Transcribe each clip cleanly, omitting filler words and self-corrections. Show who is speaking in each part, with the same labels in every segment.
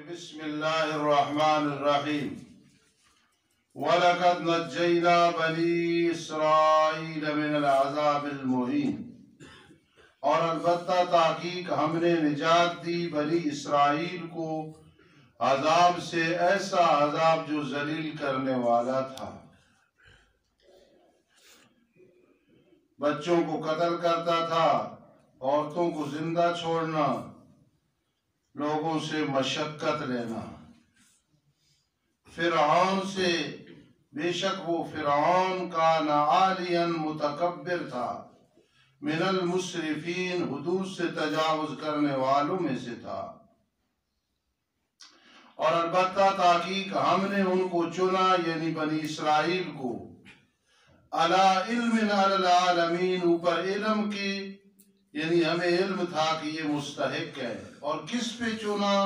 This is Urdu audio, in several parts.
Speaker 1: بسم اللہ الرحمن الرحیم وَلَقَدْ نَجَّيْنَا بَنِي إِسْرَائِيلَ مِنَ الْعَذَابِ الْمُهِينِ، اور البتہ تحقیق ہم نے نجات دی بنی اسرائیل کو عذاب سے، ایسا عذاب جو ذلیل کرنے والا تھا۔ بچوں کو قتل کرتا تھا، عورتوں کو زندہ چھوڑنا، لوگوں سے مشقت لینا۔ فرعون سے، بے شک وہ فرعون کان عالیا متکبر تھا، من المسرفین حدود سے تجاوز کرنے والوں میں سے تھا۔ اور البتہ تحقیق ہم نے ان کو چنا، یعنی بنی اسرائیل کو، علی علم علی العالمین، اوپر علم کے، یعنی ہمیں علم تھا کہ یہ مستحق ہے۔ اور کس پہ چنا،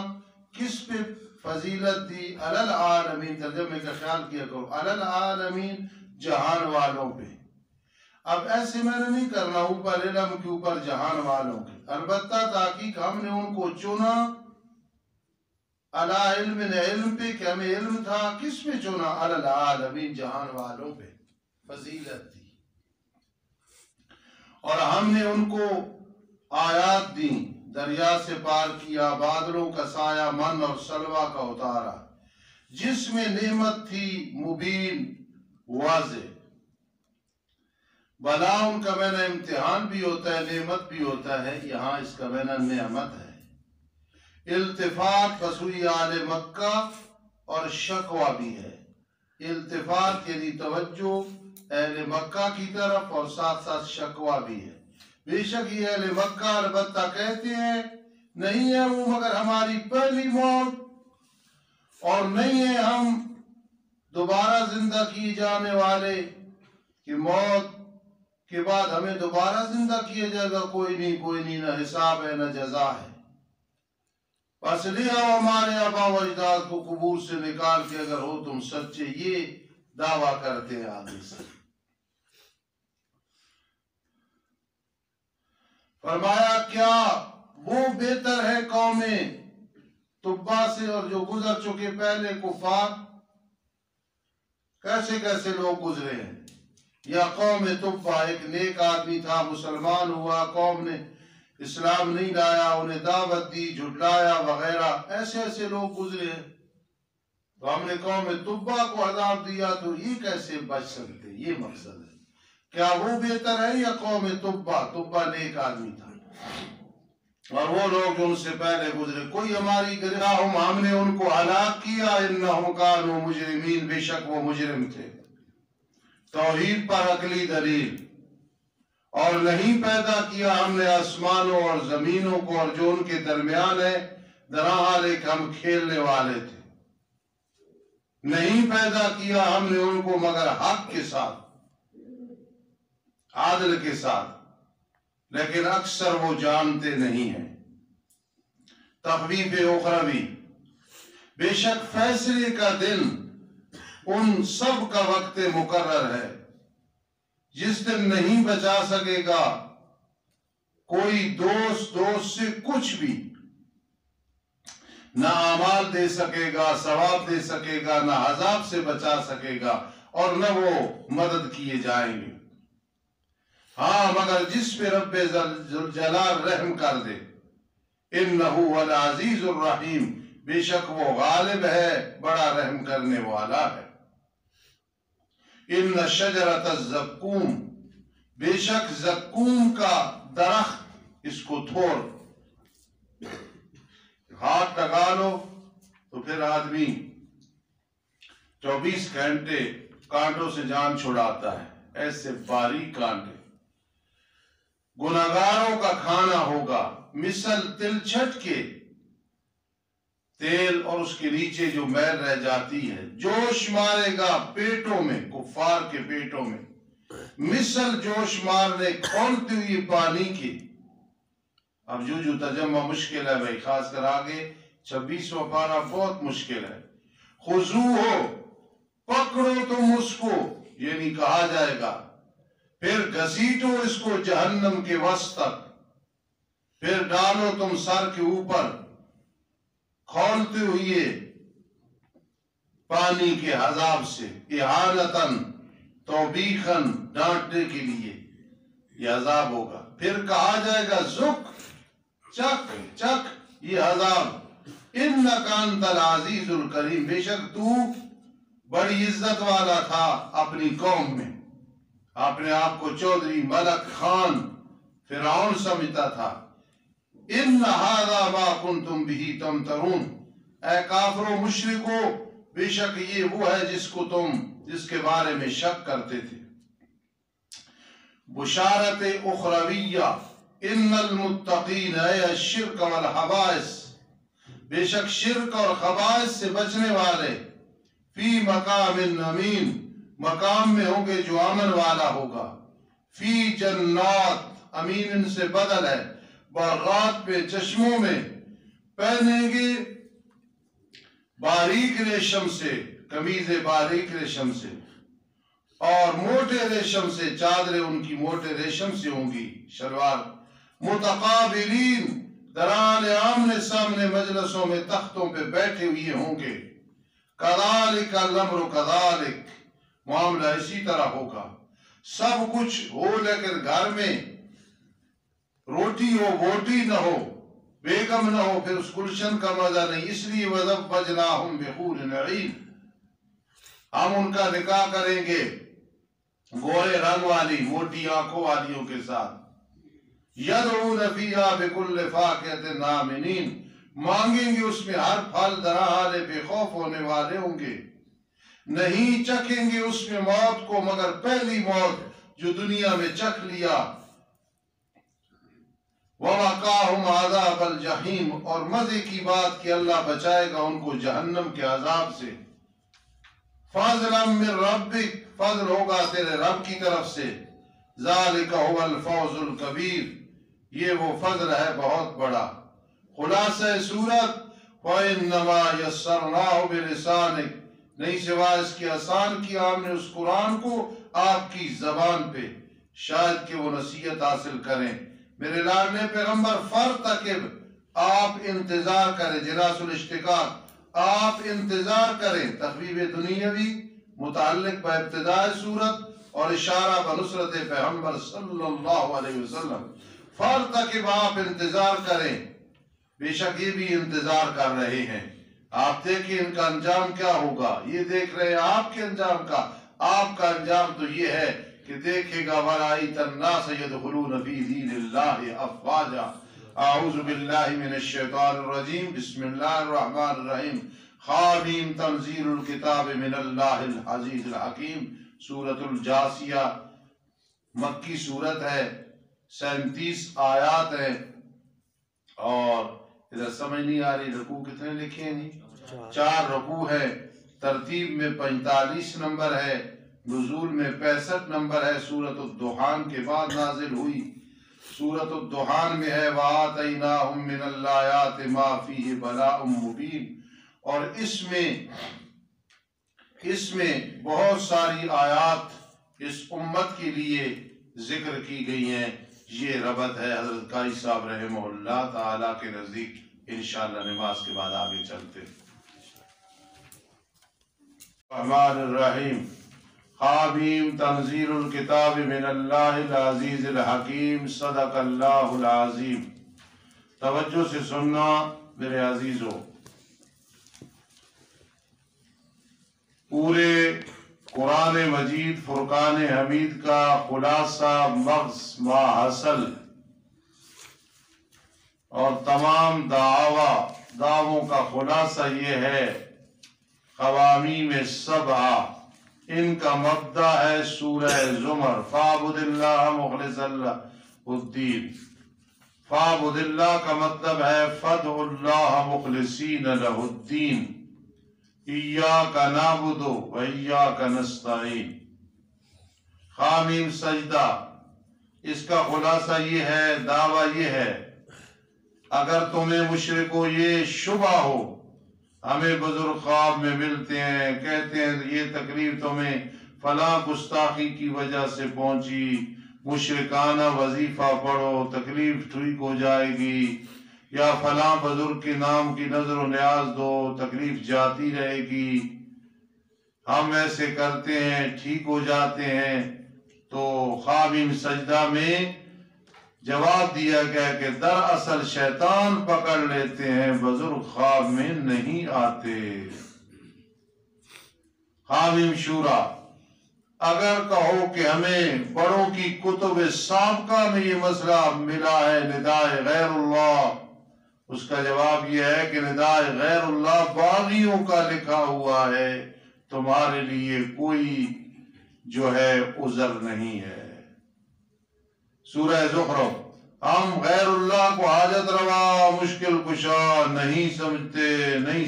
Speaker 1: کس پہ فضیلت دی؟ علی العالمین، ترجمے کا خیال کیا کرو، علی العالمین، جہان والوں پہ۔ اب ایسے میں نے نہیں کرنا اوپر علم کے اوپر جہان والوں کے، البتہ تحقیق ہم نے ان کو چنا علی علم، علم پہ، کہ ہمیں علم تھا۔ کس پہ چنا؟ علی العالمین، جہان والوں پہ فضیلت دی۔ اور ہم نے ان کو آیات دیں، دریا سے پار کیا، بادلوں کا سایہ من اور سلوہ کا اتارا، جس میں نعمت تھی مبین، واضح۔ بلا ان کا معنی امتحان بھی ہوتا ہے، نعمت بھی ہوتا ہے، یہاں اس کا معنی نعمت ہے۔ التفات بسوئی آل مکہ، اور شکوہ بھی ہے۔ التفات یعنی توجہ اہل مکہ کی طرف، اور ساتھ ساتھ شکوہ بھی ہے۔ بے شک یہ اہل مکہ البتہ کہتے ہیں نہیں ہے وہ مگر ہماری پہلی موت، اور نہیں ہے ہم دوبارہ زندہ کیے جانے والے، کہ موت کے بعد ہمیں دوبارہ زندہ کیا جائے گا۔ کوئی نہیں، نہ حساب ہے نہ جزا ہے۔ بس لے آؤ ہمارے آبا و اجداد کو قبور سے نکال کے، اگر ہو تم سچے، یہ دعویٰ کرتے ہیں آگے سے۔ فرمایا کیا وہ بہتر ہے قوم تبا سے، اور جو گزر چکے پہلے کفار؟ کیسے کیسے لوگ گزرے ہیں؟ یا قوم تبا، ایک نیک آدمی تھا، مسلمان ہوا، قوم نے اسلام نہیں لایا، انہیں دعوت دی، جھٹلایا وغیرہ، ایسے لوگ گزرے ہیں۔ تو ہم نے قوم تبا کو عذاب دیا، تو یہ کیسے بچ سکتے؟ یہ مقصد ہے۔ کیا وہ بہتر ہے یا قوم تبا نیک آدمی تھا، اور وہ لوگ جو ان سے پہلے گزرے؟ کوئی ہماری گناہوں، ہم نے ان کو ہلاک کیا، انہم کانوا مجرمین، بے شک وہ مجرم تھے۔ توحید پر عقلی دلیل۔ اور نہیں پیدا کیا ہم نے آسمانوں اور زمینوں کو، اور جو ان کے درمیان ہے، درحال ایک ہم کھیلنے والے تھے۔ نہیں پیدا کیا ہم نے ان کو مگر حق کے ساتھ، عادل کے ساتھ، لیکن اکثر وہ جانتے نہیں ہیں۔ تخویف اخروی، بے شک فیصلے کا دن ان سب کا وقت مقرر ہے، جس دن نہیں بچا سکے گا کوئی دوست سے کچھ بھی، نہ اعمال دے سکے گا، ثواب دے سکے گا، نہ عذاب سے بچا سکے گا، اور نہ وہ مدد کیے جائیں گے۔ ہاں مگر جس پہ رب ذوالجلال رحم کر دے، انہ العزیز الرحیم، بے شک وہ غالب ہے، بڑا رحم کرنے والا ہے۔ ان شجرۃ الزقوم، بے شک زقوم کا درخت، اس کو تھوڑ ہاتھ لگا لو تو پھر آدمی 24 گھنٹے کانٹوں سے جان چھڑاتا ہے، ایسے باریک کانٹے۔ گناہگاروں کا کھانا ہوگا، مثل تل چھٹ کے تیل، اور اس کے نیچے جو میل رہ جاتی ہے، جوش مارے گا پیٹوں میں، کفار کے پیٹوں میں، مثل جوش مارنے کھولتی ہوئی پانی کی۔ اب جو ترجمہ مشکل ہے بھائی، خاص کر آگے 26واں پارہ بہت مشکل ہے۔ خذوہ، پکڑو تم اس کو، یعنی کہا جائے گا، پھر گھسیٹو اس کو جہنم کے وسط تک، پھر ڈالو تم سر کے اوپر، کھولتے ہوئے پانی کے عذاب سے، احانتاً توبیخاً ڈانٹنے کے لیے یہ عذاب ہوگا. پھر کہا جائے گا ذق، چک چک یہ عذاب. انک انت العزیز الکریم، بے شک تو بڑی عزت والا تھا اپنی قوم میں، اپنے آپ کو چودھری، ملک، خان، فرعون سمجھتا تھا. ان ھذا ما کنتم بہ تمترون، اے کافرو مشرکو بے شک یہ وہ ہے جس کے بارے میں شک کرتے تھے. بشارت اخرویہ، ان المتقین، اے الشرک والخبائث، بے شک شرک اور خبائث سے بچنے والے، فی مقام امین، مقام میں ہوں گے جو امن والا ہوگا. فی جنات، امین ان سے بدل ہے، باغات پہ، چشموں میں، پہنیں گے باریک ریشم سے قمیضیں، باریک ریشم سے، اور موٹے ریشم سے چادریں، ان کی موٹے ریشم سے ہوں گی شلوار. متقابلین، دران آمنے سامنے مجلسوں میں، تختوں پہ بیٹھے ہوئے ہوں گے. کذالک الامر، کذالک معاملہ اسی طرح ہوگا. سب کچھ ہو لیکن گھر میں روٹی ہو، بوٹی نہ ہو، بیگم نہ ہو، پھر اس گلشن کا مزہ نہیں. اس لیے وَزَوَّجْنَاهُمْ بِحُورٍ عِینٍ، ہم ان کا نکاح کریں گے گورے رنگ والی، موٹی آنکھوں والیوں کے ساتھ. يَدْعُونَ فِيهَا بِكُلِّ فَاكِهَةٍ آمِنِينَ، مانگیں گے اس میں ہر پھل درحالے بے خوف ہونے والے ہوں گے. نہیں چکھیں گے اس میں موت کو مگر پہلی موت جو دنیا میں چکھ لیا. وَوَقَاهُمْ عَذَابَ الْجَحِيمِ، اور مزے کی بات کہ اللہ بچائے گا ان کو جہنم کے عذاب سے. فَضْلًا مِّن رَبِّكَ، فضل ہوگا تیرے رب کی طرف سے. ذَلِكَ هُوَ الْفَوْزُ الْكَبِيرُ، یہ وہ فضل ہے بہت بڑا. خلاصہ سورت، وَإِنَّمَا يَسَّرْنَاهُ بِلِسَانِكَ، نہیں سوائے اس کی آسان کیا ہم نے اس قرآن کو آپ کی زبان پہ، شاید کہ وہ نصیحت حاصل کریں. میرے لاڈلے پیغمبر، فَارْتَقِبْ، آپ انتظار کریں. جناس الاشتقاق، آپ انتظار کریں. تخویف دنیاوی متعلق بابتداء سورت اور اشارہ بنصرت پیغمبر صلی اللہ علیہ وسلم. فَارْتَقِبْ، آپ انتظار کریں، بے شک یہ بھی انتظار کر رہے ہیں. آپ دیکھیں ان کا انجام کیا ہوگا، یہ دیکھ رہے ہیں آپ کے انجام کا. آپ کا انجام تو یہ ہے کہ دیکھے گا وَرَأَيْتَ النَّاسَ يَدْخُلُونَ فِي دِينِ اللَّهِ أَفْوَاجًا. اعوذ باللہ من الشیطان الرجیم، بسم اللہ الرحمن الرحیم. حامیم، تنزیل الکتاب من اللہ العزیز الحکیم. سورۃ الجاثیہ مکی صورت ہے، 37 آیات ہیں. اور ادھر سمجھ نہیں آ رہی رکوع کتنے لکھے ہیں؟ 4 رکوع ہے. ترتیب میں 45 نمبر ہے، نزول میں 65 نمبر ہے. سورۃ الدخان کے بعد نازل ہوئی. سورۃ الدخان میں ہے وَآتَيْنَاهُم مِّنَ الْآيَاتِ مَا فِيهِ بَلَاءٌ مُبِينٌ، اور اس میں بہت ساری آیات اس امت کے لیے ذکر کی گئی ہیں. یہ ربط ہے حضرت قاری صاحب رحمہ اللہ تعالیٰ کے نزدیک. انشاءاللہ نماز کے بعد آگے چلتے. الرحمن الرحیم. حامیم، تنزیل الکتاب من اللہ العزیز الحکیم. صدق اللہ العظیم. توجہ سے سننا میرے عزیزو، پورے قرآن مجید فرقان حمید کا خلاصہ، مغز، ماحصل اور تمام دعووں کا خلاصہ یہ ہے. قوامیم 7 ان کا مبدأ ہے سورہ زمر. فَاعْبُدِ اللَّهَ مُخْلِصًا لَهُ الدِّينَ. فَاعْبُدِ اللَّهَ کا مطلب ہے فَادْعُوا اللَّهَ مُخْلِصِينَ لَهُ الدِّينَ. إِيَّاكَ نَعْبُدُ وَإِيَّاكَ نَسْتَعِينُ. حامیم سجدہ، اس کا خلاصہ یہ ہے، دعویٰ یہ ہے، اگر تمہیں مشرکو یہ شبہ ہو، ہمیں بزرگ خواب میں ملتے ہیں، کہتے ہیں یہ تکلیف تمہیں فلاں گستاخی کی وجہ سے پہنچی، مشرکانہ وظیفہ پڑھو تکلیف ٹھیک ہو جائے گی، یا فلاں بزرگ کے نام کی نظر و نیاز دو، تکلیف جاتی رہے گی، ہم ایسے کرتے ہیں ٹھیک ہو جاتے ہیں۔ تو خواب سجدہ میں جواب دیا گیا کہ دراصل شیطان پکڑ لیتے ہیں، بزرگ خواب میں نہیں آتے۔ حامیم شورا، اگر کہو کہ ہمیں بڑوں کی کتب سابقہ میں یہ مسئلہ ملا ہے ندائے غیر اللہ، اس کا جواب یہ ہے کہ ندائے غیر اللہ باغیوں کا لکھا ہوا ہے، تمہارے لیے کوئی جو ہے عذر نہیں ہے۔ سورہ زخرف، ہم غیر اللہ کو حاجت روا مشکل کشا نہیں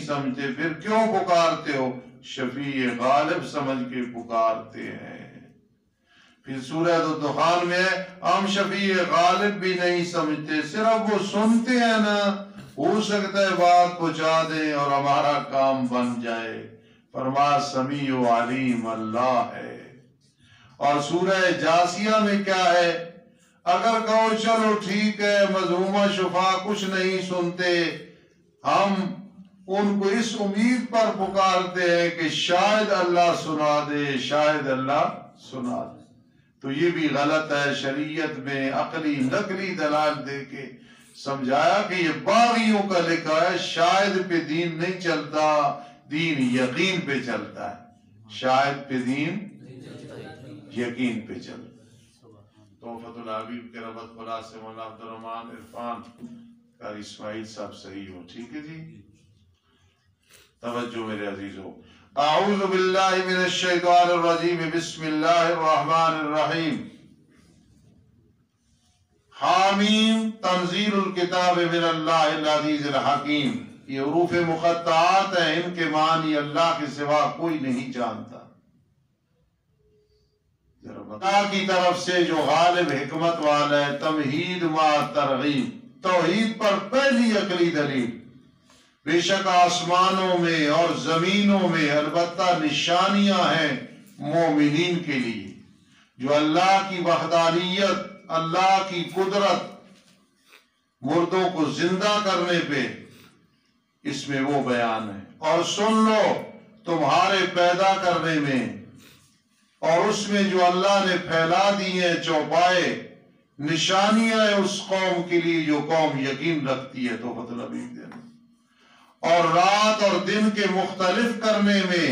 Speaker 1: سمجھتے، پھر کیوں پکارتے ہو؟ شفیع غالب سمجھ کے پکارتے ہیں۔ پھر سورہ دخان میں ہم شفیع غالب بھی نہیں سمجھتے، صرف وہ سنتے ہیں نا، ہو سکتا ہے بات پہنچا دیں اور ہمارا کام بن جائے۔ فرمایا سمیع و علیم اللہ ہے۔ اور سورہ جاسیہ میں کیا ہے؟ اگر کہو چلو ٹھیک ہے مظلومہ شفا کچھ نہیں سنتے، ہم ان کو اس امید پر پکارتے ہیں کہ شاید اللہ سنا دے، شاید اللہ سنا دے۔ تو یہ بھی غلط ہے۔ شریعت میں عقلی نقلی دلائل دے کے سمجھایا کہ یہ باغیوں کا لکھا ہے، شاید پہ دین نہیں چلتا، دین یقین پہ چلتا ہے، شاید پہ دین یقین پہ چلتا ہے۔ توفت الحبیب کے ربط خلا سے مولانا عبدالرحمن عرفان قاری اسماعیل صاحب صحیح ہو، ٹھیک ہے جی؟ توجہ میرے عزیزو، اعوذ باللہ من الشیطان الرجیم، بسم اللہ الرحمن الرحیم۔ حامیم تنزیل الکتاب من اللہ العزیز الحکیم، یہ حروف مقطعات ہیں، ان کے معنی اللہ کے سوا کوئی نہیں جانتا۔ اللہ کی طرف سے جو غالب حکمت والا ہے، تمہید ما ترغیب، توحید پر پہلی عقلی دلیل۔ بے شک آسمانوں میں اور زمینوں میں البتہ نشانیاں ہیں مومنین کے لیے، جو اللہ کی وحدانیت، اللہ کی قدرت، مردوں کو زندہ کرنے پہ اس میں وہ بیان ہے۔ اور سن لو تمہارے پیدا کرنے میں اور اس میں جو اللہ نے پھیلا دی ہیں چوپائے، نشانیاں ہیں اس قوم کے لیے جو قوم یقین رکھتی ہے۔ توفت الحبیب دینا، اور رات اور دن کے مختلف کرنے میں،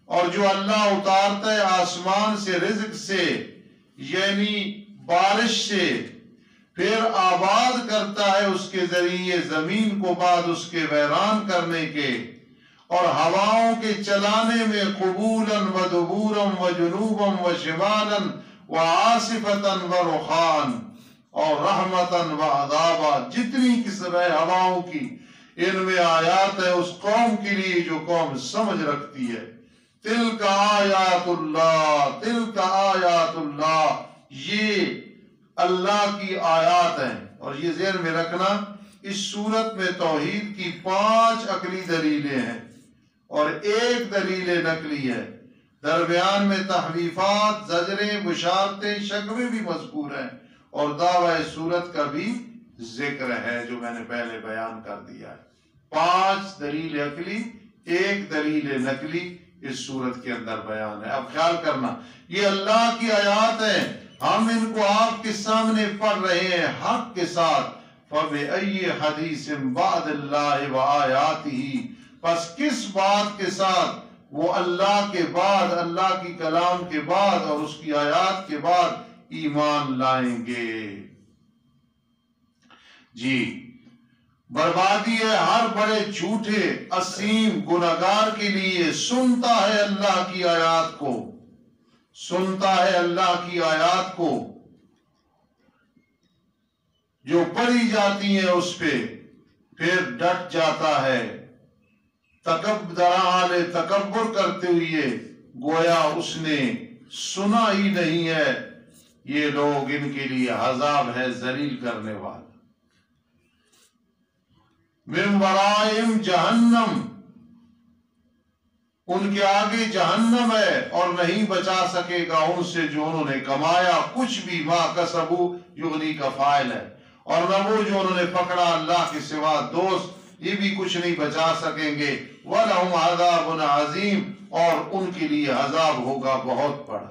Speaker 1: اور جو اللہ اتارتا ہے آسمان سے رزق سے، یعنی بارش سے، پھر آباد کرتا ہے اس کے ذریعے زمین کو بعد اس کے ویران کرنے کے، اور ہواؤں کے چلانے میں قبولاً و دبوراً و جنوباً و شمالاً و عاصفةً و رخان، اور رحمتاً و عذابا، جتنی قسم ہے ہواؤں کی، ان میں آیات ہے اس قوم کے لیے جو قوم سمجھ رکھتی ہے۔ تلک آیات اللہ، تلک آیات اللہ، یہ اللہ کی آیات ہیں۔ اور یہ ذہن میں رکھنا، اس صورت میں توحید کی 5 عقلی دلیلیں ہیں اور 1 دلیل نقلی ہے۔ درمیان میں تحریفات، زجریں، بشارتیں، شکوے بھی مذکور ہیں، اور دعوی صورت کا بھی ذکر ہے جو میں نے پہلے بیان کر دیا ہے۔ 5 دلیل عقلی، 1 دلیل نقلی اس صورت کے اندر بیان ہے۔ اب خیال کرنا، یہ اللہ کی آیات ہیں، ہم ان کو آپ کے سامنے پڑھ رہے ہیں حق کے ساتھ۔ فَبِأَيِّ حَدِيثٍ بَعْدَ اللَّهِ وَآيَاتِهِ، پس کس بات کے ساتھ وہ اللہ کے بعد، اللہ کی کلام کے بعد اور اس کی آیات کے بعد ایمان لائیں گے؟ جی، بربادی ہے ہر بڑے جھوٹے عظیم گناہگار کے لیے، سنتا ہے اللہ کی آیات کو، سنتا ہے اللہ کی آیات کو، جو پڑھی جاتی ہیں اس پہ پھر ڈٹ جاتا ہے، تکبر کرتے ہوئے گویا اس نے سنا ہی نہیں ہے۔ یہ لوگ ان کے لیے عذاب ہے ذلیل کرنے والا۔ من ورائہم جہنم، ان کے آگے جہنم ہے اور نہیں بچا سکے گا ان سے جو انہوں نے کمایا کچھ بھی۔ ما کسبوا یغنی کا فاعل ہے، اور نہ وہ جو انہوں نے پکڑا اللہ کے سوا دوست، یہ بھی کچھ نہیں بچا سکیں گے۔ وَلَهُمْ عَذَابٌ عَظِيمٌ، اور ان کے لیے عذاب ہوگا بہت بڑا۔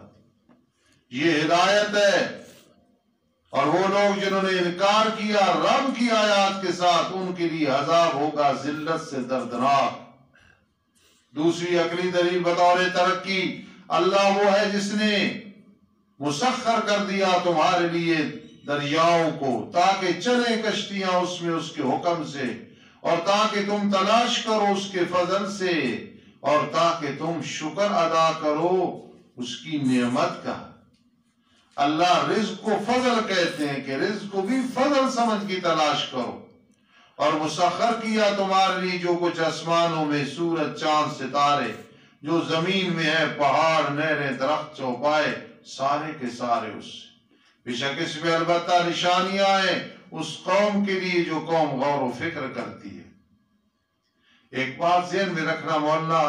Speaker 1: یہ ہدایت ہے، اور وہ لوگ جنہوں نے انکار کیا رب کی آیات کے ساتھ، ان کے لیے عذاب ہوگا ذلت سے دردناک۔ دوسری عقلی دلیل بطور ترقی، اللہ وہ ہے جس نے مسخر کر دیا تمہارے لیے دریاؤں کو تاکہ چلیں کشتیاں اس میں اس کے حکم سے، اور تاکہ تم تلاش کرو اس کے فضل سے، اور تاکہ تم شکر ادا کرو اس کی نعمت کا۔ اللہ رزق کو فضل کہتے ہیں کہ رزق کو بھی فضل سمجھ کی تلاش کرو۔ اور مسخر کیا تمہارے لیے جو کچھ آسمانوں میں سورج چاند ستارے، جو زمین میں ہے پہاڑ نہریں درخت چوپائے، سارے کے سارے اس سے۔ بے شک اس میں البتہ نشانیاں ہیں اس قوم کے لیے جو قوم غور و فکر کرتی ہے۔ ایک بات ذہن میں رکھنا مولانا،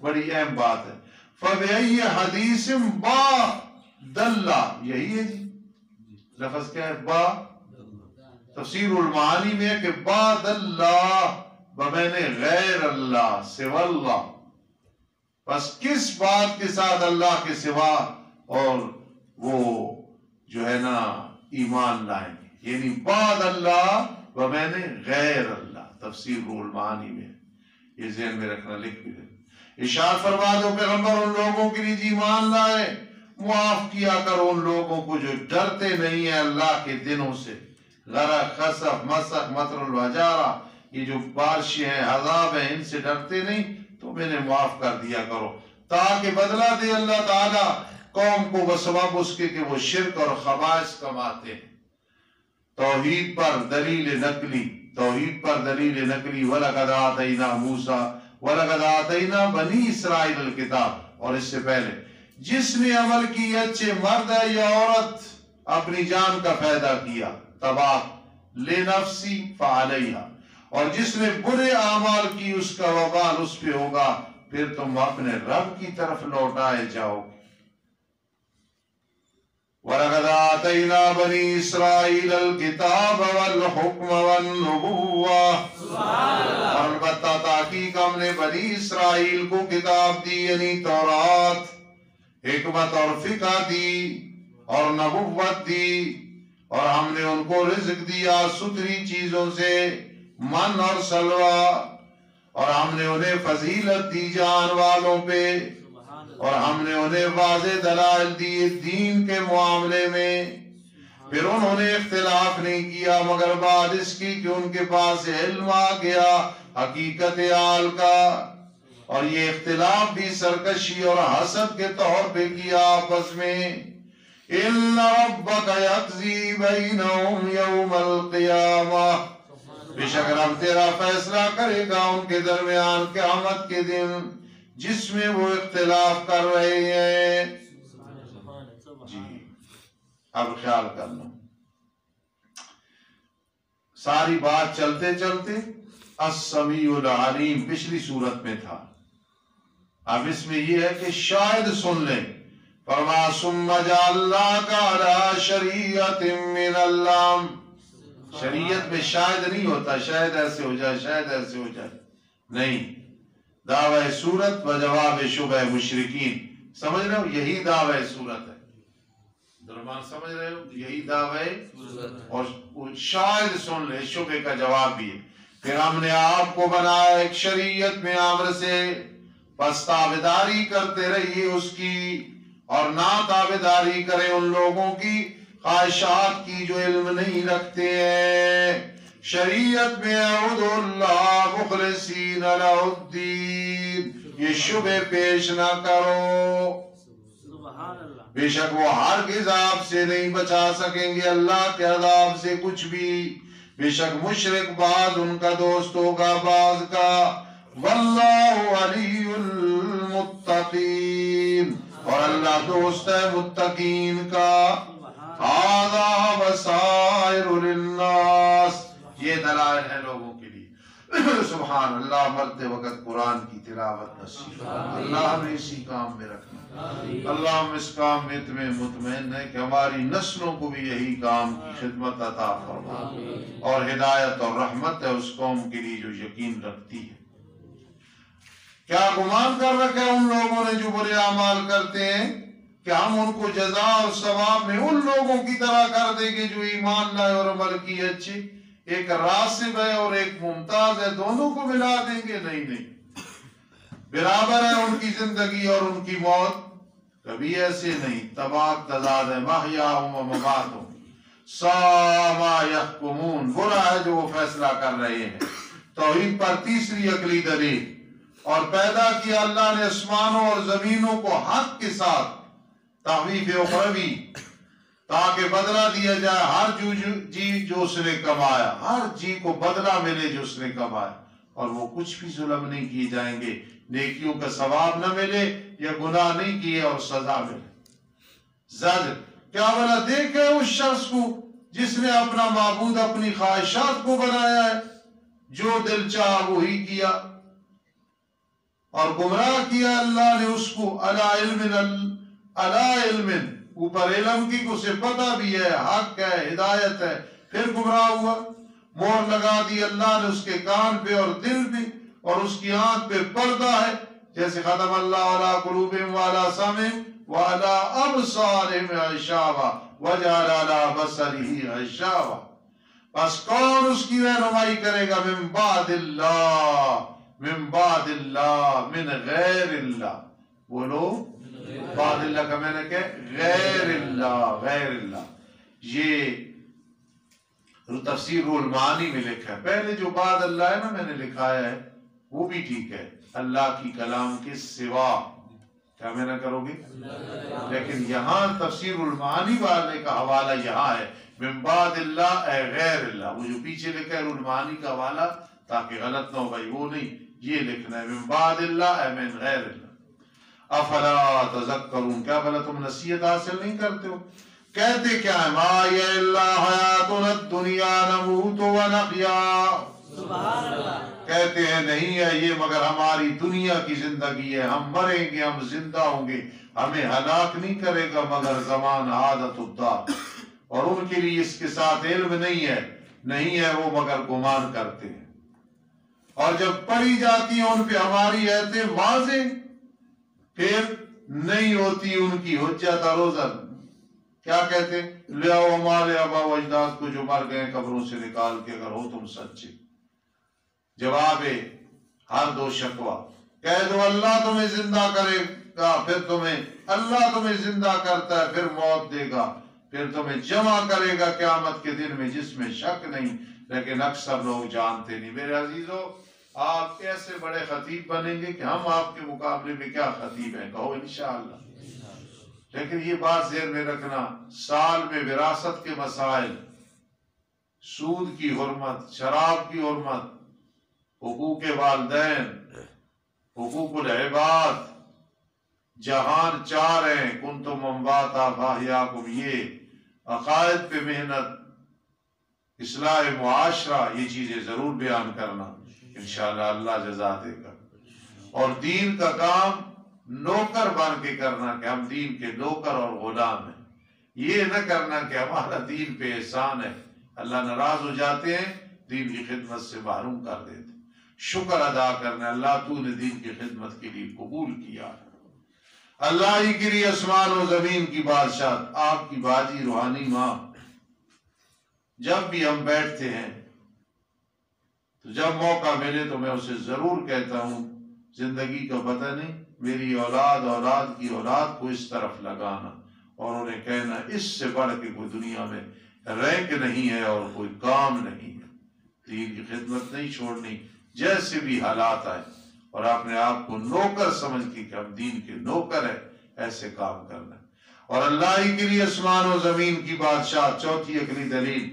Speaker 1: بڑی اہم بات ہے، فَبِأَيِّ حَدِيثٍ بَعْدَ، یہی ہے جی لفظ کیا ہے؟ با، تفسیر المعانی میں ہے کہ بعد اللہ بمعنی غیر اللہ، سوا اللہ، بس کس بات کے ساتھ اللہ کے سوا اور وہ جو ہے نا ایمان لائیں گے، یعنی بعد اللہ بمعنی غیر اللہ، تفسیر المعانی میں، یہ ذہن میں رکھنا، لکھ بھی دیں۔ ارشاد فرما دو پیغمبر ان لوگوں کے لیے ایمان لائے، معاف کیا کرو ان لوگوں کو جو ڈرتے نہیں ہیں اللہ کے دنوں سے، غرق، خسف، مسخ، مطر الوجارہ، یہ جو بارشیں ہیں عذاب ہیں ان سے ڈرتے نہیں تو میں نے معاف کر دیا کرو، تاکہ بدلہ دے اللہ تعالیٰ قوم کو بسبب اس کے کہ وہ شرک اور خبائث کماتے ہیں۔ توحید پر دلیل نقلی، توحید پر دلیل نقلی، وَلَقَدْ آتَيْنَا مُوسَىٰ وَلَقَدْ آتَيْنَا بَنِي اسرائیل الکتاب، اور اس سے پہلے جس نے عمل کی اچھے مرد ہے یا عورت اپنی جان کا فائدہ کیا، تباہ، لِنَفْسِ فَعَلَيْهَا، اور جس نے برے اعمال کی اس کا وبال اس پہ ہوگا، پھر تم اپنے رب کی طرف لوٹائے جاؤ۔ وَلَقَدْ آتَيْنَا بَنِي إِسْرَائِيلَ الْكِتَابَ وَالْحُكْمَ وَالنُّبُوَّةَ، اور البتہ تحقیق ہم نے بنی اسرائیل کو کتاب دی، یعنی تورات، حکمت اور فقہ دی اور نبوت دی، اور ہم نے ان کو رزق دیا ستری چیزوں سے، من اور سلوہ، اور ہم نے انہیں فضیلت دی جان والوں پہ، اور ہم نے انہیں واضح دلائل دیے دین کے معاملے میں، پھر انہوں نے اختلاف نہیں کیا مگر بعد اس کی کہ ان کے پاس علم آ گیا حقیقت حال کا، اور یہ اختلاف بھی سرکشی اور حسد کے طور پہ کیا آپس میں۔ إِنَّ رَبَّكَ يَقْضِي بَيْنَهُمْ يَوْمَ الْقِيَامَةِ، بے شک رب تیرا فیصلہ کرے گا ان کے درمیان قیامت کے دن جس میں وہ اختلاف کر رہے ہیں۔ جی اب خیال کرنا، ساری بات چلتے چلتے السمیع العلیم پچھلی صورت میں تھا، اب اس میں یہ ہے کہ شاید سن لیں۔ فرما ثم جعلناک علی شریعۃ من الامر، شریعت میں شاید نہیں ہوتا، شاید ایسے ہو جائے، شاید ایسے ہو جائے، نہیں، دعوی صورت و جواب شبہ مشرکین، سمجھ رہے ہو؟ یہی دعوی صورت ہے، درمان سمجھ رہے ہو؟ یہی دعوی، اور شاید سن لے، شبہ کا جواب بھی ہے۔ پھر ہم نے آپ کو بنایا ایک شریعت میں امر سے، پس تابعداری کرتے رہیے اس کی، اور نہ تابعداری کریں ان لوگوں کی خواہشات کی جو علم نہیں رکھتے ہیں۔ شریعت میں اعبدوا اللہ مخلصین لہ الدین، یہ شبہ پیش نہ کرو، بے شک وہ ہرگز آپ سے نہیں بچا سکیں گے اللہ کے عذاب سے کچھ بھی، بے شک مشرک بعض ان کا دوست ہوگا بعض کا، واللہ ولی المتقین، اور اللہ دوست ہے متقین کا۔ ھذا بصائر للناس، یہ دلائل ہے لوگوں کے لیے۔ سبحان اللہ، مرتے وقت قرآن کی تلاوت نصیب، اللہ ہمیں اسی کام میں رکھنا، اللہ ہم اس کام میں تمہیں مطمئن ہے کہ ہماری نسلوں کو بھی یہی کام کی خدمت عطا فرما، اور ہدایت اور رحمت ہے اس قوم کے لیے جو یقین رکھتی ہے۔ کیا گمان کر رکھا ہے ان لوگوں نے جو برے اعمال کرتے ہیں کہ ہم ان کو جزا اور ثواب میں ان لوگوں کی طرح کر دیں گے جو ایمان لائے اور عمل کیے اچھے؟ ایک راسب ہے اور ایک ممتاز ہے، دونوں کو ملا دیں گے؟ نہیں نہیں، برابر ہے ان کی زندگی اور ان کی موت، کبھی ایسے نہیں، تباک تضاد ہے، محیاہم و مماتہم ساء ما یحکمون، برا ہے جو وہ فیصلہ کر رہے ہیں۔ توحید پر تیسری عقلی دلیل، اور پیدا کیا اللہ نے آسمانوں اور زمینوں کو حق کے ساتھ، تخویف اخروی، تاکہ بدلہ دیا جائے ہر جی جو اس نے کمایا، ہر جی کو بدلہ ملے جو اس نے کمایا، اور وہ کچھ بھی ظلم نہیں کیے جائیں گے، نیکیوں کا ثواب نہ ملے یا گناہ نہیں کیے اور سزا ملے۔ زجر، کیا بھلا دیکھے اس شخص کو جس نے اپنا معبود اپنی خواہشات کو بنایا ہے، جو دل چاہ وہی کیا، اور گمراہ کیا اللہ نے اس کو علی علم، اوپر علم کی، اسے پتہ بھی ہے، حق ہے، ہدایت ہے، پھر گمراہ ہوا۔ مہر لگا دی اللہ نے اس کے کان پہ اور دل پہ، اور اس کی آنکھ پہ پردہ ہے، جیسے ختم اللہ علی قلوبہم وعلی سمعہم وعلی ابصارہم غشاوہ وجعل علی بصرہ غشاوہ۔ بس کون اس کی رہنمائی کرے گا؟ من بعد اللہ، من بعد اللہ، من غیر اللہ، بولو بعد اللہ کا میں نے کہ غیر اللہ، غیر اللہ۔ یہ تفسیر المعانی میں لکھا ہے، پہلے جو بعد اللہ ہے نا میں نے لکھایا ہے وہ بھی ٹھیک ہے، اللہ کی کلام کے سوا، کیا میں نہ کرو گے؟ لیکن یہاں تفسیر المعانی والے کا حوالہ یہاں ہے من بعد اللہ اے غیر اللہ، وہ جو پیچھے لکھا ہے المعانی کا حوالہ تاکہ غلط نہ ہو بھائی، وہ نہیں، یہ لکھنا ہے من بعد اللہ اے من غیر اللہ۔ افلا تذکرون، کیا بھلا تم نصیحت حاصل نہیں کرتے ہو؟ کہتے کیا ہے؟ ما یا اللہ حیاتنا الدنیا نموت و نحیا، کہتے ہیں نہیں ہے یہ مگر ہماری دنیا کی زندگی ہے، ہم مریں گے، ہم زندہ ہوں گے، ہمیں ہلاک نہیں کرے گا مگر زمان عادت الدار، اور ان کے لیے اس کے ساتھ علم نہیں ہے وہ مگر گمان کرتے ہیں، اور جب پڑھی جاتی ہیں ان پہ ہماری ایتیں واضح، پھر نہیں ہوتی ان کی حجت اور عذر۔ کیا کہتے ہیں؟ لے آؤ ہمارے آبا و اجداد کو جو مر گئے قبروں سے نکال کے، اگر ہو تم سچے۔ جواب ہے ہر دو شکوہ، کہہ دو اللہ تمہیں زندہ کرے گا، پھر اللہ تمہیں زندہ کرتا ہے، پھر موت دے گا، پھر تمہیں جمع کرے گا قیامت کے دن میں جس میں شک نہیں، لیکن اکثر لوگ جانتے نہیں۔ میرے عزیزو، آپ کیسے بڑے خطیب بنیں گے کہ ہم آپ کے مقابلے میں کیا خطیب ہیں؟ کہو انشاءاللہ۔ لیکن یہ بات ذہن میں رکھنا، سال میں وراثت کے مسائل، سود کی حرمت، شراب کی حرمت، حقوق والدین، حقوق العباد، جہان چار ہیں، کنتم امواتا فاحیاکم، یہ عقائد پہ محنت، اصلاح معاشرہ، یہ چیزیں ضرور بیان کرنا، انشاءاللہ اللہ جزا دے گا۔ اور دین کا کام نوکر بن کے کرنا کہ ہم دین کے نوکر اور غلام ہیں، یہ نہ کرنا کہ ہمارا دین پہ احسان ہے، اللہ ناراض ہو جاتے ہیں، دین کی خدمت سے محروم کر دیتے۔ شکر ادا کرنا، اللہ تو نے دین کی خدمت کے لیے قبول کیا، اللہ ہی کے لیے آسمان و زمین کی بادشاہ، آپ کی باجی روحانی ماں۔ جب بھی ہم بیٹھتے ہیں تو جب موقع ملے تو میں اسے ضرور کہتا ہوں، زندگی کا پتہ نہیں، میری اولاد کی اولاد کو اس طرف لگانا، اور انہیں کہنا اس سے بڑھ کے کوئی دنیا میں رینک نہیں ہے اور کوئی کام نہیں ہے، دین کی خدمت نہیں چھوڑنی جیسے بھی حالات آئے، اور اپنے آپ کو نوکر سمجھ کے کہ ہم دین کے نوکر ہیں، ایسے کام کرنا ہے۔ اور اللہ ہی کے لیے آسمان و زمین کی بادشاہ، چوتھی عقلی دلیل،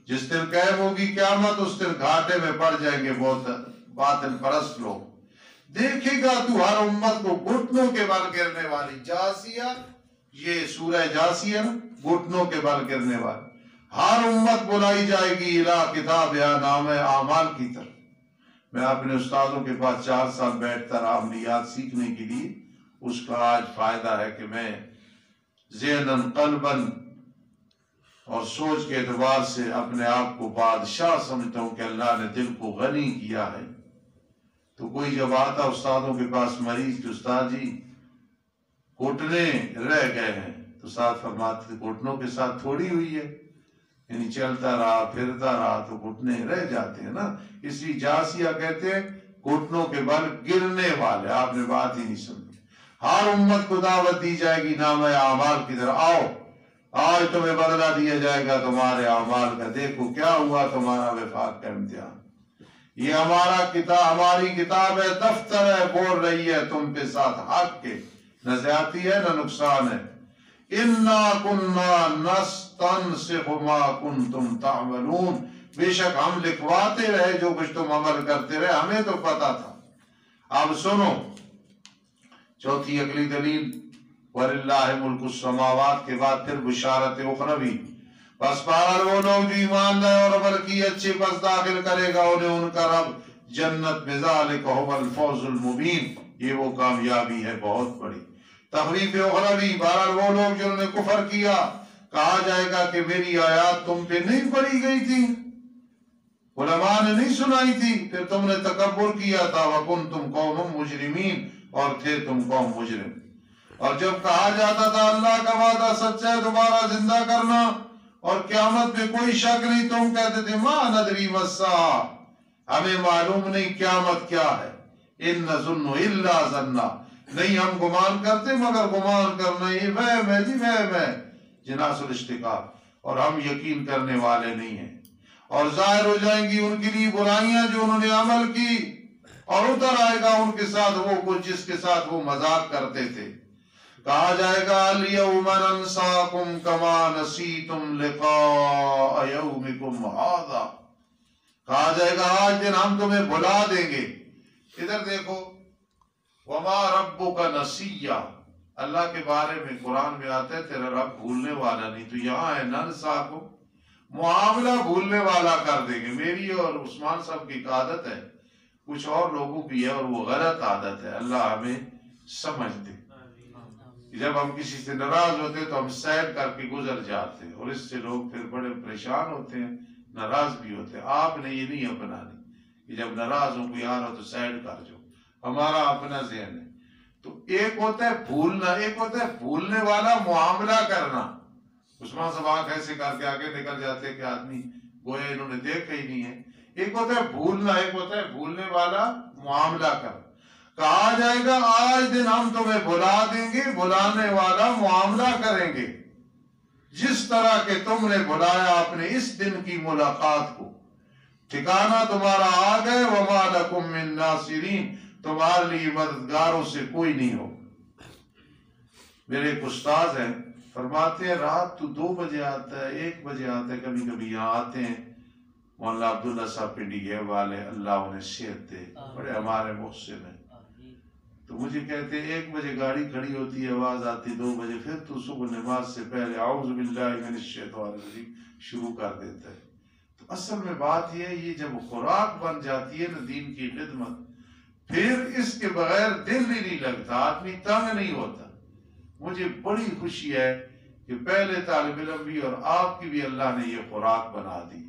Speaker 1: جس دن قائم ہوگی قیامت اس دن گھاٹے میں پڑ جائیں گے بہت باطل پرست لوگ۔ دیکھے گا تو ہر امت کو گھٹنوں کے بل گرنے والی، جاسیہ، یہ سورہ جاسیہ، گھٹنوں کے بل گرنے والی، ہر امت بلائی جائے گی الی کتاب یا نام اعمال کی طرف، میں اپنے استادوں کے پاس 4 سال بیٹھتا رہا عملیات سیکھنے کے لیے، اس کا آج فائدہ ہے کہ میں ذہناً قلباً اور سوچ کے اعتبار سے اپنے آپ کو بادشاہ سمجھتا ہوں کہ اللہ نے دل کو غنی کیا ہے۔ تو کوئی جب آتا استادوں کے پاس مریض کہ استاد جی گھٹنے رہ گئے ہیں، تو استاد فرماتے تھے گھٹنوں کے ساتھ تھوڑی ہوئی ہے، یعنی چلتا رہا پھرتا رہا تو گھٹنے رہ جاتے ہیں نا۔ اس لیے جاسیہ کہتے ہیں گھٹنوں کے بل گرنے والے۔ آپ نے بات ہی نہیں سمجھی۔ ہر امت کو دعوت دی جائے گی نامہ اعمال کی طرح، آؤ آج تمہیں بدلہ دیا جائے گا تمہارے اعمال کا، دیکھو کیا ہوا تمہارا وفاق کا امتحان۔ یہ ہماری کتاب ہے، دفتر ہے، بول رہی ہے تم پہ ساتھ حق کے، نہ زیادتی ہے نہ نقصان ہے۔ اِنَّا كُنَّا نَسْتَنْسِخُ مَا كُنْتُمْ تَعْمَلُونَ، بے شک ہم لکھواتے رہے جو کچھ تم عمل کرتے رہے، ہمیں تو پتا تھا۔ اب سنو چوتھی اگلی دلیل، وَلِلَّهِ مُلْكُ السَّمَاوَاتِ کے بعد پھر بشارت اخروی۔ بس بہرحال وہ لوگ جو ایمان لائے اور عمل کی اچھے، پس داخل کرے گا انہیں ان کا رب جنت میں، ذَلِكَ هُوَ الْفَوْزُ الْمُبِينُ، یہ وہ کامیابی ہے بہت بڑی۔ تخویف اخروی، بہرحال وہ لوگ جنہوں نے کفر کیا، کہا جائے گا کہ میری آیات تم پہ نہیں پڑھی گئی تھی، علماء نے نہیں سنائی تھی، پھر تم نے تکبر کیا تھا، وَكُنْتُمْ قَوْمًا مُجْرِمِينَ، اور تھے تم قوم مجرم۔ اور جب کہا جاتا تھا اللہ کا وعدہ سچا ہے دوبارہ زندہ کرنا اور قیامت میں کوئی شک نہیں، تم کہتے تھے ما ندری ما الساعہ، ہمیں معلوم نہیں قیامت کیا ہے، ان نظن الا ظنا، نہیں ہم گمان کرتے مگر گمان کرنا، یہ وہم ہے جی وہم ہے، جناس الاشتقاق، اور ہم یقین کرنے والے نہیں ہیں۔ اور ظاہر ہو جائیں گی ان کے لیے برائیاں جو انہوں نے عمل کی، اور اتر آئے گا ان کے ساتھ وہ کچھ جس کے ساتھ وہ مذاق کرتے تھے۔ کہا جائے گا اليوم ننساکم کما نسیتم لقاء یومکم ھذا، کہا جائے گا آج دن ہم تمہیں بھلا دیں گے۔ ادھر دیکھو وما ربک نسیہ، اللہ کے بارے میں قرآن میں آتا ہے تیرا رب بھولنے والا نہیں، تو یہاں ہے ننساکم، معاملہ بھولنے والا کر دیں گے۔ میری اور عثمان صاحب کی ایک عادت ہے، کچھ اور لوگوں کی ہے اور وہ غلط عادت ہے، اللہ ہمیں سمجھ دے۔ جب ہم کسی سے ناراض ہوتے تو ہم سیر کر کے گزر جاتے ہیں، اور اس سے لوگ پھر بڑے پریشان ہوتے ہیں، ناراض بھی ہوتے ہیں۔ آپ نے یہ نہیں اپنانی کہ جب ناراض ہوں کوئی آ رہا تو سائڈ کر جاؤ، ہمارا اپنا ذہن ہے۔ تو ایک ہوتا ہے بھولنا، ایک ہوتا ہے بھولنے والا معاملہ کرنا۔ عثمان صاحب آنکھ ایسے کر کے آگے نکل جاتے کہ آدمی گویا انہوں نے دیکھا ہی نہیں ہے۔ ایک ہوتا ہے بھولنا، ایک ہوتا ہے بھولنے والا معاملہ کرنا۔ کہا جائے گا آج دن ہم تمہیں بھلا دیں گے، بھلانے والا معاملہ کریں گے، جس طرح کہ تم نے بھلایا اپنے اس دن کی ملاقات کو۔ ٹھکانہ تمہارا آ گئے، وما لکم من ناصرین، تمہارے لیے مددگاروں سے کوئی نہیں ہو۔ میرے ایک استاد ہیں، فرماتے ہیں رات تو 2 بجے آتا ہے، 1 بجے آتا ہے، کبھی کبھی یہاں آتے ہیں۔ مولانا عبداللہ صاحب پنڈی گئے والے، اللہ انہیں صحت دے، بڑے ہمارے محسن ہیں۔ تو مجھے کہتے ہیں 1 بجے گاڑی کھڑی ہوتی ہے، آواز آتی 2 بجے، پھر تو صبح نماز سے پہلے اعوذ باللہ من الشیطان الرجیم شروع کر دیتا ہے۔ تو اصل میں بات یہ ہے، یہ جب خوراک بن جاتی ہے نا دین کی خدمت، پھر اس کے بغیر دل ہی نہیں لگتا، آدمی تنگ نہیں ہوتا۔ مجھے بڑی خوشی ہے کہ پہلے طالب علم بھی اور آپ کی بھی اللہ نے یہ خوراک بنا دی۔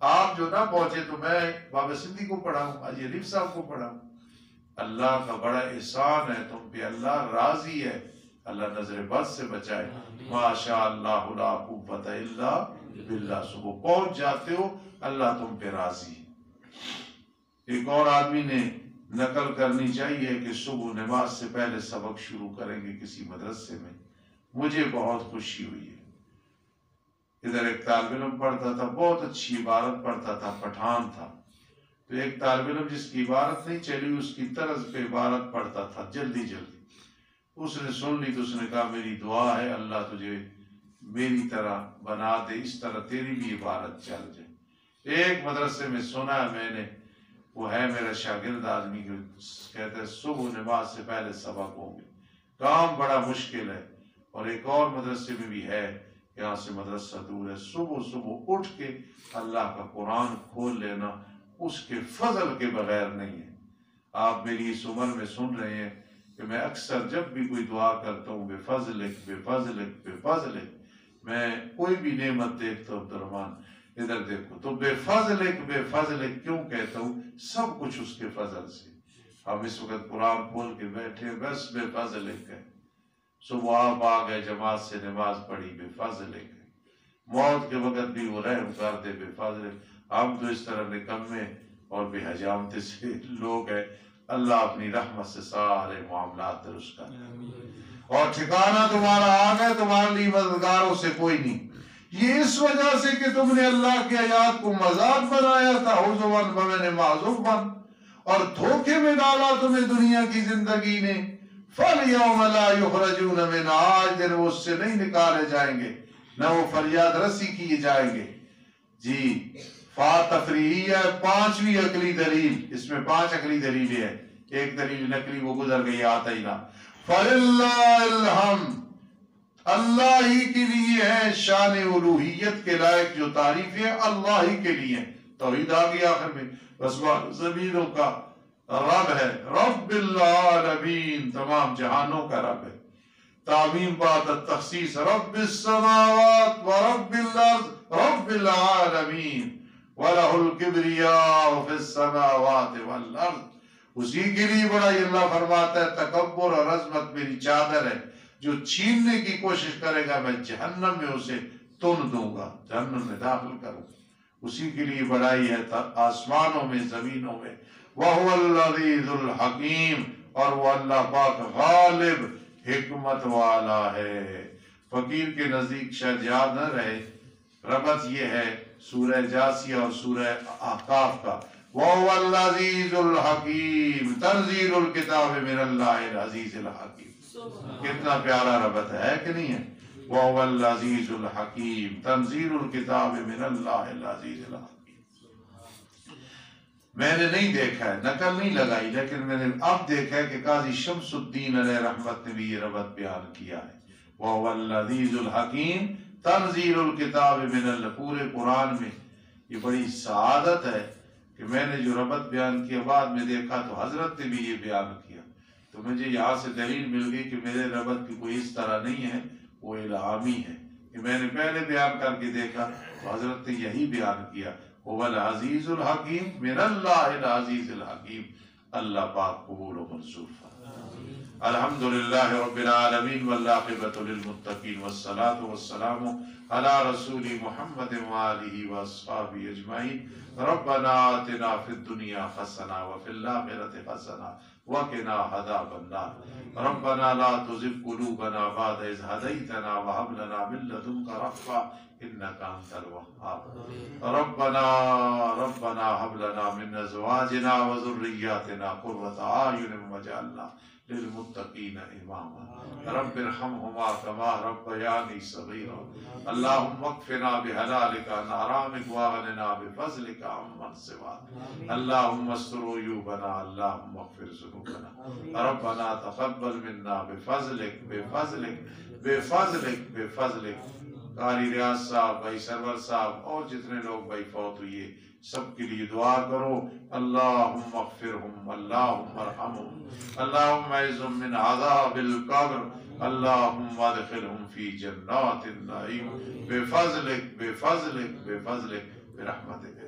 Speaker 1: آپ جو نہ پہنچے تو میں بابا سندھی کو پڑھاؤں، حاجی عریف صاحب کو پڑھاؤں۔ اللہ کا بڑا احسان ہے تم پہ، اللہ راضی ہے، اللہ نظر بد سے بچائے۔ ماشاء اللہ لا قوت الا باللہ، صبح پہنچ جاتے ہو، اللہ تم پہ راضی ہے۔ ایک اور آدمی نے نقل کرنی چاہیے کہ صبح نماز سے پہلے سبق شروع کریں گے کسی مدرسے میں، مجھے بہت خوشی ہوئی ہے۔ ادھر ایک طالب علم پڑھتا تھا، بہت اچھی عبارت پڑھتا تھا، پٹھان تھا، تو ایک طالب علم جس کی عبارت نہیں چلی اس کی طرز پہ عبارت پڑھتا تھا جلدی جلدی، اس نے سن لی تو اس نے کہا میری دعا ہے اللہ تجھے میری طرح بنا دے، اس طرح تیری بھی عبارت چل جائے۔ ایک مدرسے میں سنا ہے میں نے، وہ ہے میرا شاگرد آدمی، کہتے ہیں صبح نماز سے پہلے سبق ہوں گے، کام بڑا مشکل ہے۔ اور ایک اور مدرسے میں بھی ہے، یہاں سے مدرسہ دور ہے، صبح صبح اٹھ کے اللہ کا قرآن کھول لینا
Speaker 2: اس کے فضل کے بغیر نہیں ہے۔ آپ میری اس عمر میں سن رہے ہیں کہ میں اکثر جب بھی کوئی دعا کرتا ہوں بے فضلک بے فضلک بے فضلک، میں کوئی بھی نعمت دیکھتا ہوں عبدالرحمن ادھر دیکھو تو بے فضلک کیوں کہتا ہوں؟ سب کچھ اس کے فضل سے۔ ہم اس وقت قرآن کھول کے بیٹھے بس بے فضلک ہے، صبح آپ آ گئے جماعت سے نماز پڑھی بے فضلک ہے، موت کے وقت بھی وہ رحم کر دے بے فضلک۔ ہم تو اس طرح نکمے اور بے حجامت سے لوگ ہیں، اللہ اپنی رحمت سے سارے معاملات درست کر، اور ٹھکانہ تمہارا آ گئے، تمہارے لیے مددگاروں سے کوئی نہیں۔ یہ اس وجہ سے کہ تم نے اللہ کی آیات کو مذاق بنایا تھا، حضون بمن معذوف بن، اور دھوکے میں ڈالا تمہیں دنیا کی زندگی نے۔ فَالْيَوْمَ لَا يُخْرَجُونَ مِنْهَا، آج دن وہ اس سے نہیں نکالے جائیں گے، نہ وہ فریاد رسی کیے جائیں گے۔ جی فا تفریحی ہے، پانچویں عقلی دلیل، اس میں 5 عقلی دلیلیں ہیں، ایک دلیل نقلی وہ گزر گئی آتا ہی نہ۔ فَلِلَّهِ الْحَمْدُ، اللہ ہی کے لیے ہے شان الوہیت کے لائق جو تعریف ہے، اللہ ہی کے لیے ہے۔ توحید آ گئی آخر میں، بس زمینوں کا رب ہے، رب العالمین، تمام جہانوں کا رب ہے۔ تعمیم بعد التخصیص، رب السماوات ورب الارض رب العالمین وَلَهُ الْكِبْرِيَاءُ فِي السَّمَاوَاتِ وَالْأَرْضِ، اسی کے لیے بڑائی۔ اللہ فرماتا ہے تکبر اور عظمت میری چادر ہے، جو چھیننے کی کوشش کرے گا میں جہنم میں اسے تن دوں گا، جہنم میں داخل کروں گا۔ اسی کے لیے بڑائی ہے آسمانوں میں زمینوں میں۔ وَهُوَ الْعَزِيزُ الْحَكِيمُ، اور وہ اللہ پاک غالب حکمت والا ہے۔ فقیر کے نزدیک شاید یاد نہ رہے، ربط یہ ہے سورہ جاسیہ اور سورہ احقاف کا، وَهُوَ الْعَزِيزُ الْحَكِيمُ تَنزِيلُ الْكِتَابِ مِنَ اللَّهِ الْعَزِيزِ الْحَكِيمِ۔ کتنا پیارا ربط ہے کہ نہیں ہے؟ وَهُوَ الْعَزِيزُ الْحَكِيمُ تَنزِيلُ الْكِتَابِ مِنَ اللَّهِ الْعَزِيزِ الْحَكِيمِ۔ میں نے نہیں دیکھا ہے، نقل نہیں لگائی، لیکن میں نے اب دیکھا ہے کہ قاضی شمس الدین علیہ رحمت نے بھی یہ ربط بیان کیا ہے، وَهُوَ الْعَزِيزُ الْحَكِيمُ تنزیل الکتاب من اللہ۔ پورے قرآن میں یہ بڑی سعادت ہے کہ میں نے جو ربط بیان کیا بعد میں دیکھا تو حضرت نے بھی یہ بیان کیا، تو مجھے یہاں سے دلیل مل گئی کہ میرے ربط کی کوئی اس طرح نہیں ہے، وہ الہامی ہے کہ میں نے پہلے بیان کر کے دیکھا تو حضرت نے یہی بیان کیا، هو العزیز الحکیم من اللہ العزیز الحکیم۔ اللہ پاک قبول و منظور فرمائے۔ الحمدللہ رب العالمین والعاقبۃ للمتقین والصلاة والسلام علی رسول محمد وآلہ واصحابہ اجمعین۔ ربنا آتنا فی الدنیا حسنہ وفی الآخرۃ حسنہ وقنا عذاب النار۔ ربنا لا تزغ قلوبنا بعد اذ ہدیتنا وہب لنا من لدنک رحمۃ انک انت الوہاب۔ ربنا هب لنا من ازواجنا وذرياتنا قرة اعین واجعلنا للمتقین اماما۔ رب ارحمهما كما ربياني صغيرا۔ اللهم اكفنا بحلالك عن حرامك واغننا بفضلك عمن سواك۔ اللهم استر عيوبنا، اللهم اغفر ذنوبنا۔ ربنا تقبل منا بفضلك بفضلك بفضلك بفضلك۔ قاری ریاض صاحب، بھائی سرور صاحب اور جتنے لوگ بھائی فوت ہوئے سب کے لیے دعا کرو۔ اللہم اغفرہم، اللہم ارحمہم، اللہم اعصمہم من عذاب القبر، اللہم ادخلہم فی جنات النعیم بفضلک بفضلک بفضلک برحمتک۔